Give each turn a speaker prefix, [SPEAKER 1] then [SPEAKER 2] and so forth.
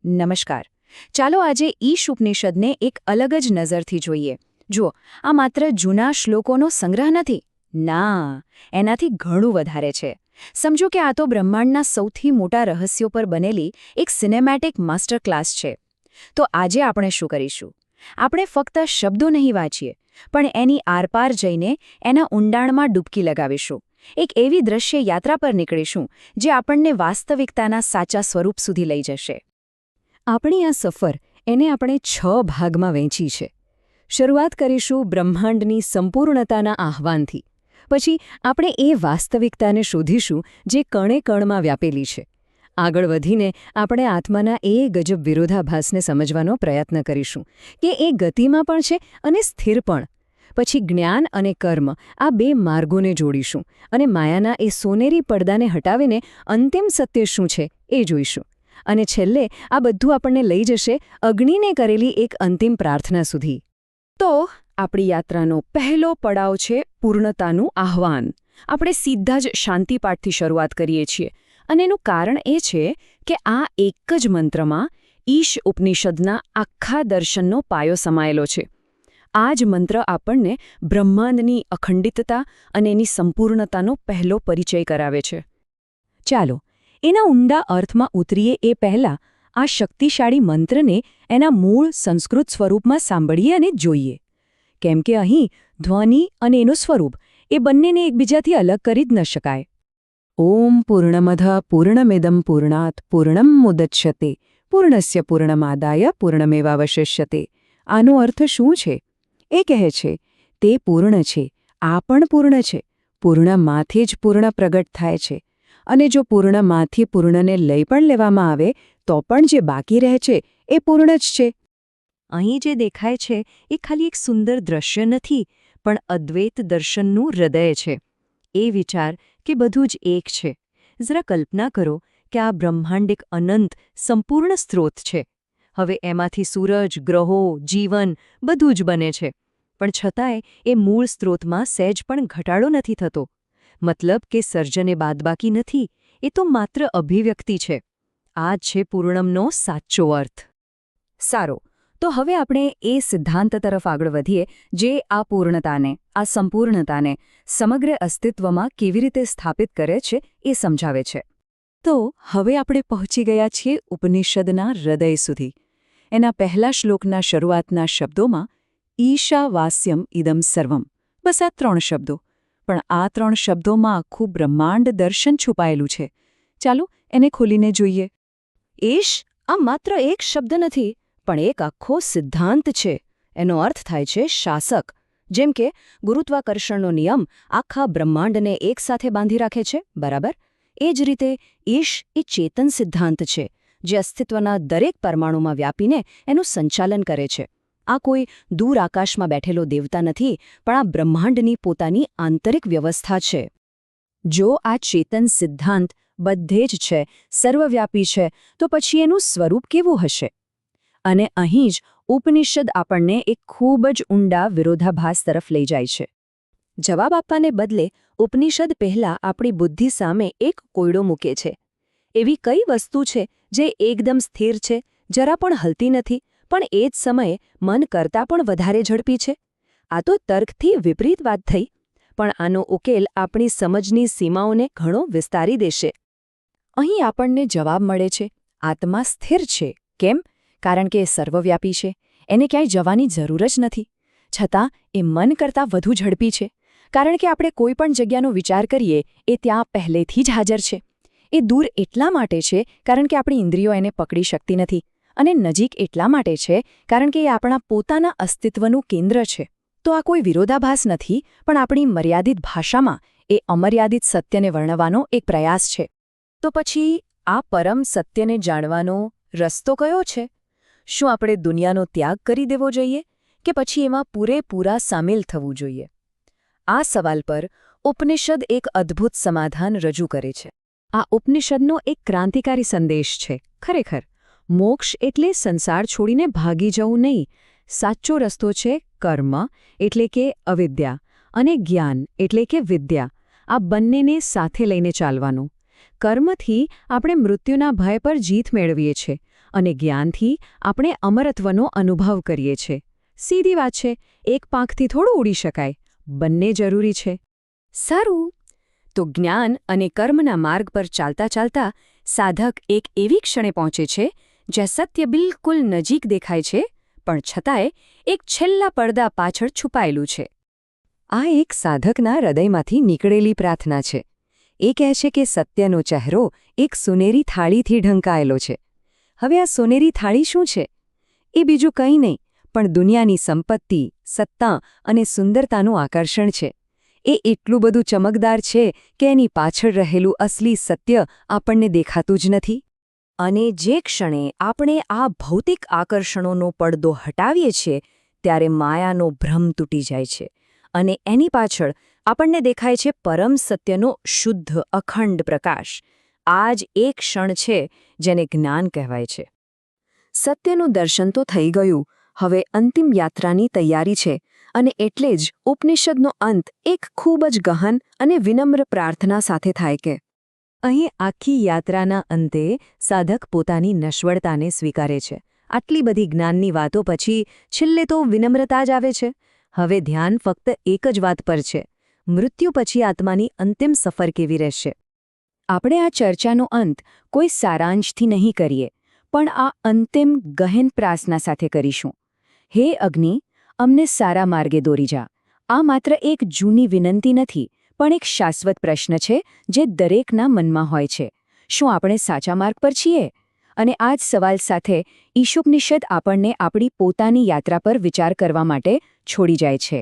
[SPEAKER 1] નમસ્કાર. ચાલો આજે ઈશ ઉપનિષદને એક અલગ જ નજરથી જોઈએ. જુઓ, આ માત્ર જૂના શ્લોકોનો સંગ્રહ નથી. ના, એનાથી ઘણું વધારે છે. સમજો કે આ તો બ્રહ્માંડના સૌથી મોટા રહસ્યો પર બનેલી એક સિનેમેટિક માસ્ટર ક્લાસ છે. તો આજે આપણે શું કરીશું? આપણે ફક્ત શબ્દો નહીં વાંચીએ, પણ એની આરપાર જઈને એના ઊંડાણમાં ડૂબકી લગાવીશું. એક એવી દ્રશ્ય યાત્રા પર નીકળીશું જે આપણને વાસ્તવિકતાના સાચા સ્વરૂપ સુધી લઈ જશે. આપણી આ સફર એને આપણે 6 ભાગમાં વહેંચી છે. શરૂઆત કરીશું બ્રહ્માંડની સંપૂર્ણતાના આહ્વાનથી. પછી આપણે એ વાસ્તવિકતાને શોધીશું જે કણે કણમાં વ્યાપેલી છે. આગળ વધીને આપણે આત્માના એ ગજબ વિરોધાભાસને સમજવાનો પ્રયત્ન કરીશું કે એ ગતિમાં પણ છે અને સ્થિર પણ. પછી જ્ઞાન અને કર્મ આ બે માર્ગોને જોડીશું અને માયાના એ સોનેરી પડદાને હટાવીને અંતિમ સત્ય શું છે એ જોઈશું. અને છેલ્લે આ બધું આપણને લઈ જશે અગ્નિને કરેલી એક અંતિમ પ્રાર્થના સુધી. તો આપણી યાત્રાનો પહેલો પડાવ છે પૂર્ણતાનું આહ્વાન. આપણે સીધા જ શાંતિપાઠથી શરૂઆત કરીએ છીએ અને એનું કારણ એ છે કે આ એક જ મંત્રમાં ઈશ ઉપનિષદના આખા દર્શનનો પાયો સમાયેલો છે. આ જ મંત્ર આપણને બ્રહ્માંડની અખંડિતતા અને એની સંપૂર્ણતાનો પહેલો પરિચય કરાવે છે. ચાલો એના ઊંડા અર્થમાં ઉતરીએ એ પહેલાં આ શક્તિશાળી મંત્રને એના મૂળ સંસ્કૃત સ્વરૂપમાં સાંભળીએ અને જોઈએ. કેમ કે અહીં ધ્વનિ અને એનું સ્વરૂપ એ બંનેને એકબીજાથી અલગ કરી જ ન શકાય. ઓમ પૂર્ણમધ પૂર્ણમિદં પૂર્ણાત પૂર્ણમ મુદચ્યતે પૂર્ણસ્ય પૂર્ણમાદાય પૂર્ણમેવાવશિષ્યતે. આનો અર્થ શું છે? એ કહે છે તે પૂર્ણ છે, આ પણ પૂર્ણ છે, પૂર્ણમાંથી જ પૂર્ણ પ્રગટ થાય છે. અને જો પૂર્ણમાંથી પૂર્ણને લઈ પણ લેવામાં આવે તો પણ જે બાકી રહે છે એ પૂર્ણ જ છે. અહીં જે દેખાય છે એ ખાલી એક સુંદર દ્રશ્ય નથી, પણ અદ્વૈત દર્શનનું હૃદય છે. એ વિચાર કે બધું જ એક છે. જરા કલ્પના કરો કે આ બ્રહ્માંડ એક અનંત સંપૂર્ણ સ્ત્રોત છે. હવે એમાંથી સૂરજ, ગ્રહો, જીવન બધું જ બને છે. પણ છતાંય એ મૂળ સ્ત્રોતમાં સહેજ પણ ઘટાડો નથી થતો. મતલબ કે સર્જને બાદબાકી નથી, એ તો માત્ર અભિવ્યક્તિ છે. આ જ છે પૂર્ણમનો સાચો અર્થ. સારો, તો હવે આપણે એ સિદ્ધાંત તરફ આગળ વધીએ જે આ પૂર્ણતાને, આ સંપૂર્ણતાને સમગ્ર અસ્તિત્વમાં કેવી રીતે સ્થાપિત કરે છે એ સમજાવે છે. તો હવે આપણે પહોંચી ગયા છીએ ઉપનિષદના હૃદય સુધી. એના પહેલા શ્લોકના શરૂઆતના શબ્દોમાં ઈશાવાસ્યમ ઇદમ સર્વમ, બસ આ 3 શબ્દો. પણ આ 3 શબ્દોમાં આખું બ્રહ્માંડ દર્શન છુપાયેલું છે. ચાલો એને ખોલીને જોઈએ. ઈશ આ માત્ર એક શબ્દ નથી, પણ એક આખો સિદ્ધાંત છે. એનો અર્થ થાય છે શાસક. જેમ કે ગુરુત્વાકર્ષણનો નિયમ આખા બ્રહ્માંડને એકસાથે બાંધી રાખે છે, બરાબર? એ જ રીતે ઈશ એ ચેતન સિદ્ધાંત છે, જે અસ્તિત્વના દરેક પરમાણુમાં વ્યાપીને એનું સંચાલન કરે છે. આ કોઈ દૂર આકાશમાં બેઠેલો દેવતા નથી, પણ આ બ્રહ્માંડની પોતાની આંતરિક વ્યવસ્થા છે. જો આ ચેતન સિદ્ધાંત બધે જ છે, સર્વવ્યાપી છે, તો પછી એનું સ્વરૂપ કેવું હશે? અને અહીં જ ઉપનિષદ આપણને એક ખૂબ જ ઊંડા વિરોધાભાસ તરફ લઈ જાય છે. જવાબ આપવાને બદલે ઉપનિષદ પહેલાં આપણી બુદ્ધિ સામે એક કોયડો મૂકે છે. એવી કઈ વસ્તુ છે જે એકદમ સ્થિર છે, જરા પણ હલતી નથી, પણ એ જ સમયે મન કરતાં પણ વધારે ઝડપી છે? આ તો તર્કથી વિપરીત વાત થઈ, પણ આનો ઉકેલ આપણી સમજની સીમાઓને ઘણો વિસ્તારી દેશે. અહીં આપણને જવાબ મળે છે, આત્મા સ્થિર છે. કેમ? કારણ કે એ સર્વવ્યાપી છે, એને ક્યાંય જવાની જરૂર જ નથી. છતાં એ મન કરતાં વધુ ઝડપી છે, કારણ કે આપણે કોઈ પણ જગ્યાનો વિચાર કરીએ એ ત્યાં પહેલેથી જ હાજર છે. એ દૂર એટલા માટે છે કારણ કે આપણી ઇન્દ્રિયો એને પકડી શકતી નથી, અને નજીક એટલા માટે છે કારણ કે એ આપણા પોતાના અસ્તિત્વનું કેન્દ્ર છે. તો આ કોઈ વિરોધાભાસ નથી, પણ આપણી મર્યાદિત ભાષામાં એ અમર્યાદિત સત્યને વર્ણવવાનો એક પ્રયાસ છે. તો પછી આ પરમ સત્યને જાણવાનો રસ્તો કયો છે? શું આપણે દુનિયાનો ત્યાગ કરી દેવો જોઈએ કે પછી એમાં પૂરેપૂરા સામેલ થવું જોઈએ? આ સવાલ પર ઉપનિષદ એક અદ્ભુત સમાધાન રજૂ કરે છે. આ ઉપનિષદનો એક ક્રાંતિકારી સંદેશ છે. ખરેખર મોક્ષ એટલે સંસાર છોડીને ભાગી જવું નહીં. સાચો રસ્તો છે કર્મ એટલે કે અવિદ્યા અને જ્ઞાન એટલે કે વિદ્યા. આ બંનેને સાથે લઈને ચાલવાનું. કર્મથી આપણે મૃત્યુના ભય પર જીત મેળવીએ છીએ અને જ્ઞાનથી આપણે અમરત્વનો અનુભવ કરીએ છીએ. સીધી વાત છે, એક પાંખથી થોડું ઉડી શકાય, બંને જરૂરી છે. સારું, તો જ્ઞાન અને કર્મના માર્ગ પર ચાલતા ચાલતા સાધક એક એવી ક્ષણે પહોંચે છે જ્યાં સત્ય બિલકુલ નજીક દેખાય છે, પણ છતાંય એક છેલ્લા પડદા પાછળ છુપાયેલું છે. આ એક સાધકના હૃદયમાંથી નીકળેલી પ્રાર્થના છે. એ કહે છે કે સત્યનો ચહેરો એક સોનેરી થાળીથી ઢંકાયેલો છે. હવે આ સોનેરી થાળી શું છે? એ બીજું કંઈ નહીં, પણ દુનિયાની સંપત્તિ, સત્તા અને સુંદરતાનું આકર્ષણ છે. એ એટલું બધું ચમકદાર છે કે એની પાછળ રહેલું અસલી સત્ય આપણને દેખાતું જ નથી. અને જે ક્ષણે આપણે આ ભૌતિક આકર્ષણોનો પડદો હટાવીએ છીએ, ત્યારે માયાનો ભ્રમ તૂટી જાય છે અને એની પાછળ આપણને દેખાય છે પરમ સત્યનો શુદ્ધ અખંડ પ્રકાશ. આ જ એ ક્ષણ છે જેને જ્ઞાન કહેવાય છે. સત્યનું દર્શન તો થઈ ગયું, હવે અંતિમ યાત્રાની તૈયારી છે. અને એટલે જ ઉપનિષદનો અંત એક ખૂબ જ ગહન અને વિનમ્ર પ્રાર્થના સાથે થાય કે અહીં આખી યાત્રાના અંતે સાધક પોતાની નશ્વરતાને સ્વીકારે છે. આટલી બધી જ્ઞાનની વાતો પછી છેલ્લે તો વિનમ્રતા જ આવે છે. હવે ધ્યાન ફક્ત એક જ વાત પર છે: મૃત્યુ પછી આત્માની અંતિમ સફર કેવી રહેશે. આપણે આ ચર્ચાનો અંત કોઈ સારાંશથી નહીં કરીએ, પણ આ અંતિમ ગહન પ્રાર્થના સાથે કરીશું. હે અગ્નિ, અમને સારા માર્ગે દોરી જા. આ માત્ર એક જૂની વિનંતી નથી, પણ એક શાશ્વત પ્રશ્ન છે જે દરેકના મનમાં હોય છે: શું આપણે સાચા માર્ગ પર છીએ? અને આ જ સવાલ સાથે ઈશોપનિષદ આપણને આપણી પોતાની યાત્રા પર વિચાર કરવા માટે છોડી જાય છે.